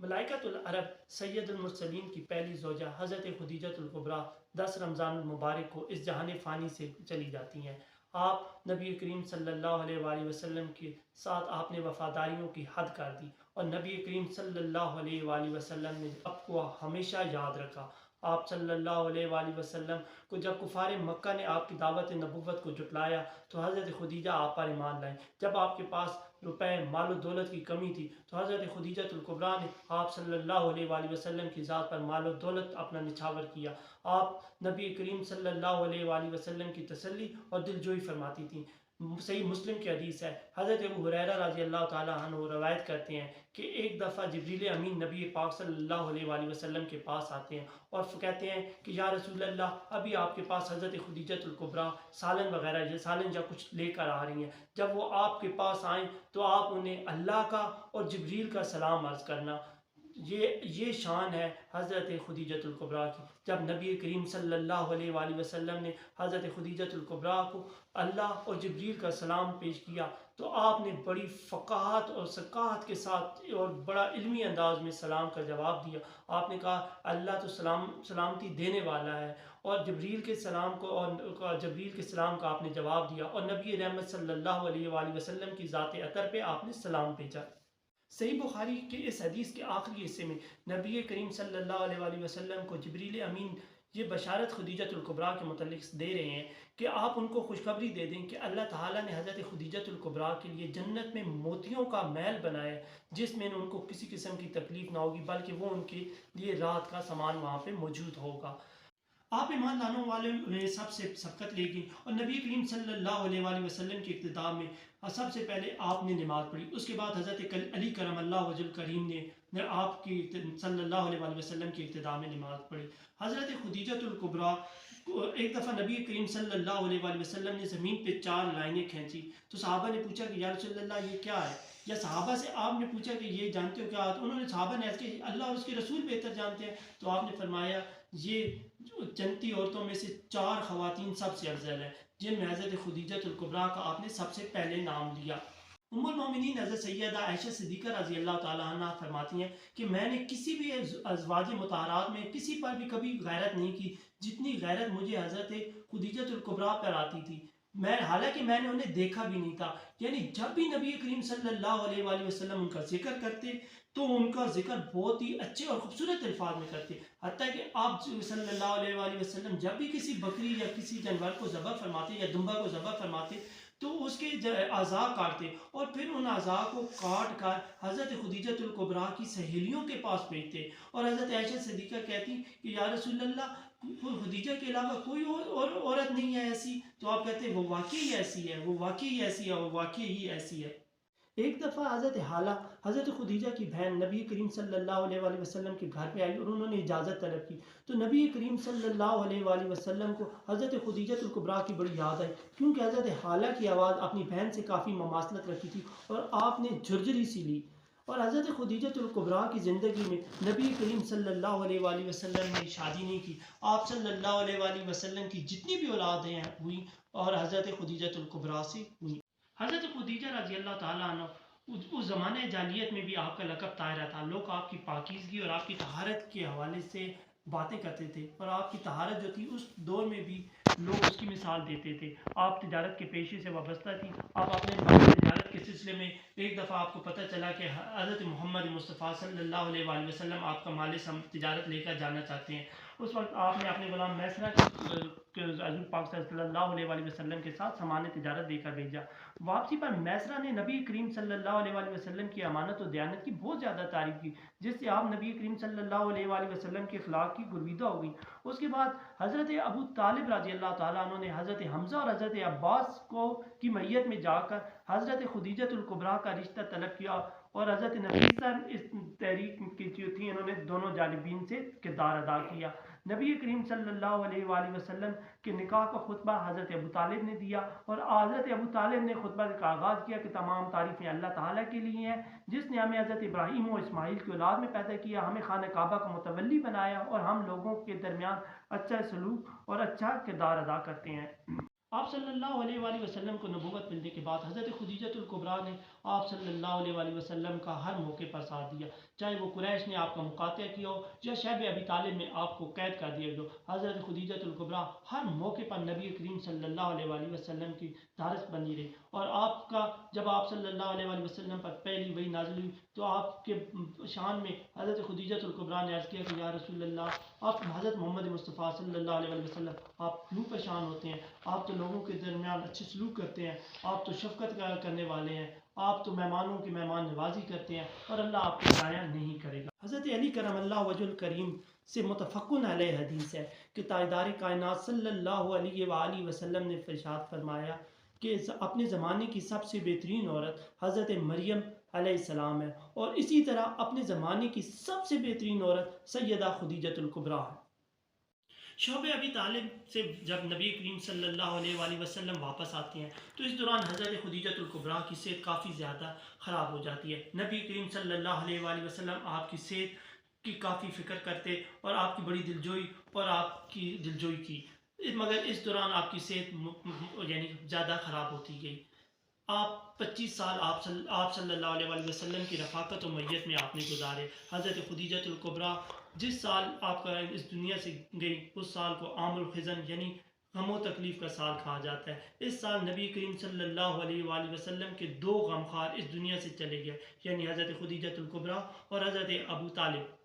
ملائکۃ العرب سید المرسلین کی پہلی زوجہ حضرت خدیجہ الکبریٰ 10 رمضان المبارک کو اس جہان فانی سے چلی جاتی ہیں۔ آپ نبی کریم صلی اللہ علیہ وآلہ وسلم کے ساتھ آپ نے وفاداریوں کی حد کر دی اور نبی کریم صلی اللہ علیہ وآلہ وسلم نے آپ کو ہمیشہ یاد رکھا۔ آپ صلی اللہ علیہ وآلہ وسلم کو جب کفار مکہ نے آپ کی دعوت نبوت کو جھٹلایا تو حضرت خدیجہ آپ پر ایمان لائیں۔ جب آپ کے پاس روپے مال و دولت کی کمی تھی تو حضرت خدیجہ الکبریٰ نے آپ صلی اللہ علیہ وآلہ وسلم کی ذات پر مال و دولت اپنا نچھاور کیا۔ آپ نبی کریم صلی اللہ علیہ وآلہ وسلم کی تسلی اور دلجوئی فرماتی تھیں۔ صحیح مسلم کی حدیث ہے، حضرت ابو ہریرہ رضی اللہ تعالیٰ عنہ روایت کرتے ہیں کہ ایک دفعہ جبریل امین نبی پاک صلی اللہ علیہ وآلہ وسلم کے پاس آتے ہیں اور کہتے ہیں کہ یا رسول اللہ، ابھی آپ کے پاس حضرت خدیجہ الکبریٰ سالن وغیرہ یا کچھ لے کر آ رہی ہیں۔ جب وہ آپ کے پاس آئیں تو آپ انہیں اللہ کا اور جبریل کا سلام عرض کرنا۔ یہ شان ہے حضرت خدیجہ الکبریٰ کی۔ جب نبی کریم صلی اللہ علیہ وآلہ وسلم نے حضرت خدیجہ الکبریٰ کو اللہ اور جبریل کا سلام پیش کیا تو آپ نے بڑی فقاہت اور ثقافت کے ساتھ اور بڑا علمی انداز میں سلام کا جواب دیا۔ آپ نے کہا اللہ تو سلامتی دینے والا ہے، اور جبریل کے سلام کا آپ نے جواب دیا، اور نبی رحمت صلی اللہ علیہ وآلہ وسلم کی ذات اطہر پہ آپ نے سلام بھیجا۔ صحیح بخاری کے اس حدیث کے آخری حصے میں نبی کریم صلی اللہ علیہ وآلہ وسلم کو جبریل امین یہ بشارت خدیجہ الکبریٰ کے متعلق دے رہے ہیں کہ آپ ان کو خوشخبری دے دیں کہ اللہ تعالیٰ نے حضرت خدیجہ الکبریٰ کے لیے جنت میں موتیوں کا محل بنایا ہے، جس میں ان کو کسی قسم کی تکلیف نہ ہوگی، بلکہ وہ ان کے لیے رات کا سامان وہاں پہ موجود ہوگا۔ آپ ایمان لانے والے میں سب سے سبقت لے گئی اور نبی کریم صلی اللہ علیہ وآلہ وسلم کی اقتداء میں سب سے پہلے آپ نے نماز پڑھی۔ اس کے بعد حضرت علی کرم اللہ وجہ کریم نے آپ کی صلی اللہ علیہ وآلہ وسلم کی اقتداء میں نماز پڑھی۔ حضرت خدیجہ الکبریٰ ایک دفعہ نبی کریم صلی اللہ علیہ وآلہ وسلم نے زمین پہ 4 لائنیں کھینچی تو صحابہ نے پوچھا کہ یا رسول اللہ یہ کیا ہے، یا صحابہ سے آپ نے پوچھا کہ یہ جانتے ہو کیا؟ انہوں نے صحابہ نے کہ اللہ اور اس کے رسول بہتر جانتے ہیں، تو آپ نے فرمایا یہ جنتی عورتوں میں سے 4 خواتین سب سے افضل ہیں، جن میں حضرت خدیجہ الکبریٰ کا آپ نے سب سے پہلے نام لیا۔ ام المومنین حضرت سیدہ عائشہ صدیقہ رضی اللہ تعالیٰ عنہ فرماتی ہیں کہ میں نے کسی بھی ازواج مطہرات میں کسی پر بھی کبھی غیرت نہیں کی جتنی غیرت مجھے حضرت خدیجہ الکبریٰ پر آتی تھی، حالانکہ میں نے انہیں دیکھا بھی نہیں تھا۔ یعنی جب بھی نبی کریم صلی اللہ علیہ وآلہ وسلم ان کا ذکر کرتے تو ان کا ذکر بہت ہی اچھے اور خوبصورت الفاظ میں کرتے، حتیٰ کہ آپ صلی اللہ علیہ وآلہ وسلم جب بھی کسی بکری یا کسی جانور کو ذبح فرماتے یا دمبا کو ذبح فرماتے تو اس کے اعضاء کاٹتے اور پھر ان اعضاء کو کاٹ کر حضرت خدیجہ الکبریٰ کی سہیلیوں کے پاس بھیجتے، اور حضرت عائشہ صدیقہ کہتی کہ یا رسول اللہ خدیجہ کے علاوہ کوئی اور عورت نہیں ہے ایسی، تو آپ کہتے وہ واقعی ایسی ہے، وہ واقعی ایسی ہے، وہ واقعی ہی ایسی ہے۔ ایک دفعہ حضرت حالہ حضرت خدیجہ کی بہن نبی کریم صلی اللہ علیہ وآلہ وسلم کے گھر پہ آئی اور انہوں نے اجازت طلب کی تو نبی کریم صلی اللہ علیہ وآلہ وسلم کو حضرت خدیجہ الکبریٰ کی بڑی یاد آئی، کیونکہ حضرت حالہ کی آواز اپنی بہن سے کافی مماثلت رکھی تھی اور آپ نے جھرجری سی لی۔ اور حضرت خدیجہ الکبریٰ کی زندگی میں نبی کریم صلی اللہ علیہ وآلہ وسلم نے شادی نہیں کی، آپ صلی اللہ علیہ وآلہ وسلم کی جتنی بھی اولادیں ہوئیں اور حضرت خدیجہ الکبریٰ سے ہوئیں۔ حضرت خدیجہ رضی اللہ تعالیٰ عنہ اس زمانے جاہلیت میں بھی آپ کا لقب طاہرہ تھا، لوگ آپ کی پاکیزگی اور آپ کی طہارت کے حوالے سے باتیں کرتے تھے، اور آپ کی طہارت جو تھی اس دور میں بھی لوگ اس کی مثال دیتے تھے۔ آپ تجارت کے پیشے سے وابستہ تھی، آپ اپنے تجارت کے سلسلے میں ایک دفعہ آپ کو پتہ چلا کہ حضرت محمد مصطفیٰ صلی اللہ علیہ وآلہ وسلم آپ کا مال تجارت لے کر جانا چاہتے ہیں۔ اس وقت آپ نے اپنے غلام میسرہ حضور پاک صلی اللہ علیہ وآلہ وسلم کے ساتھ سامان تجارت دے کر بھیجا۔ واپسی پر میسرہ نے نبی کریم صلی اللہ علیہ وآلہ وسلم کی امانت و دیانت کی بہت زیادہ تعریف کی، جس سے آپ نبی کریم صلی اللہ علیہ وآلہ وسلم کے اخلاق کی گرویدہ ہو گئی۔ اس کے بعد حضرت ابو طالب رضی اللہ تعالیٰ عنہ نے حضرت حمزہ اور حضرت عباس کی میت میں جا کر حضرت خدیجہ الکبریٰ کا رشتہ طلب کیا، اور حضرت نفیسہ اس تحریک کی جو تھی انہوں نے دونوں جانبین سے کردار ادا کیا۔ نبی کریم صلی اللہ علیہ وآلہ وسلم کے نکاح کا خطبہ حضرت ابو طالب نے دیا، اور حضرت ابو طالب نے خطبہ کا آغاز کیا کہ تمام تعریفیں اللہ تعالیٰ کے لیے ہیں، جس نے ہمیں حضرت ابراہیم و اسماعیل کی اولاد میں پیدا کیا، ہمیں خانہ کعبہ کا متولی بنایا، اور ہم لوگوں کے درمیان اچھا سلوک اور اچھا کردار ادا کرتے ہیں۔ آپ صلی اللہ علیہ وآلہ وسلم کو نبوت ملنے کے بعد حضرت خدیجۃ الکبریٰ نے آپ صلی اللہ علیہ وآلہ وسلم کا ہر موقع پر ساتھ دیا، چاہے وہ قریش نے آپ کا مقاطع کیا ہو یا شیب ابی طالب میں آپ کو قید کر دیا گیا، حضرت خدیجۃ الکبریٰ ہر موقع پر نبی کریم صلی اللہ علیہ وآلہ وسلم کی دارس بنی رہی۔ اور آپ کا جب آپ صلی اللہ علیہ وآلہ وسلم پر پہلی وحی نازل ہوئی تو آپ کے شان میں حضرت خدیجۃ الکبریٰ نے عرض کیا کہ یا رسول اللہ، آپ حضرت محمد مصطفیٰ صلی اللہ علیہ وآلہ وسلم آپ کیوں پریشان ہوتے ہیں؟ آپ تو لوگوں کے درمیان اچھے سلوک کرتے ہیں، آپ تو شفقت کرنے والے ہیں، آپ تو مہمانوں کی مہمان نوازی کرتے ہیں، اور اللہ آپ کو ضائع نہیں کرے گا۔ حضرت علی کرم اللہ وجہ الکریم سے متفقن علیہ حدیث ہے کہ تاجدار کائنات صلی اللہ علیہ وآلہ وسلم نے ارشاد فرمایا کہ اپنے زمانے کی سب سے بہترین عورت حضرت مریم علیہ السلام ہے، اور اسی طرح اپنے زمانے کی سب سے بہترین عورت سیدہ خدیجۃ الکبریٰ ہے۔ شعب ابی طالب سے جب نبی کریم صلی اللہ علیہ وآلہ وسلم واپس آتے ہیں تو اس دوران حضرت خدیجۃ الکبریٰ کی صحت کافی زیادہ خراب ہو جاتی ہے۔ نبی کریم صلی اللہ علیہ وآلہ وسلم آپ کی صحت کی کافی فکر کرتے اور آپ کی بڑی دلجوئی اور آپ کی دلجوئی کی، مگر اس دوران آپ کی صحت یعنی زیادہ خراب ہوتی گئی۔ آپ 25 سال آپ صلی اللہ علیہ وآلہ وسلم کی رفاقت و میت میں آپ نے گزارے۔ حضرت خدیجۃ الکبریٰ جس سال آپ کا اس دنیا سے گئی اس سال کو عام الخزن یعنی غم و تکلیف کا سال کہا جاتا ہے۔ اس سال نبی کریم صلی اللہ علیہ وآلہ وسلم کے دو غمخوار اس دنیا سے چلے گئے، یعنی حضرت خدیجۃ الکبریٰ اور حضرت ابو طالب۔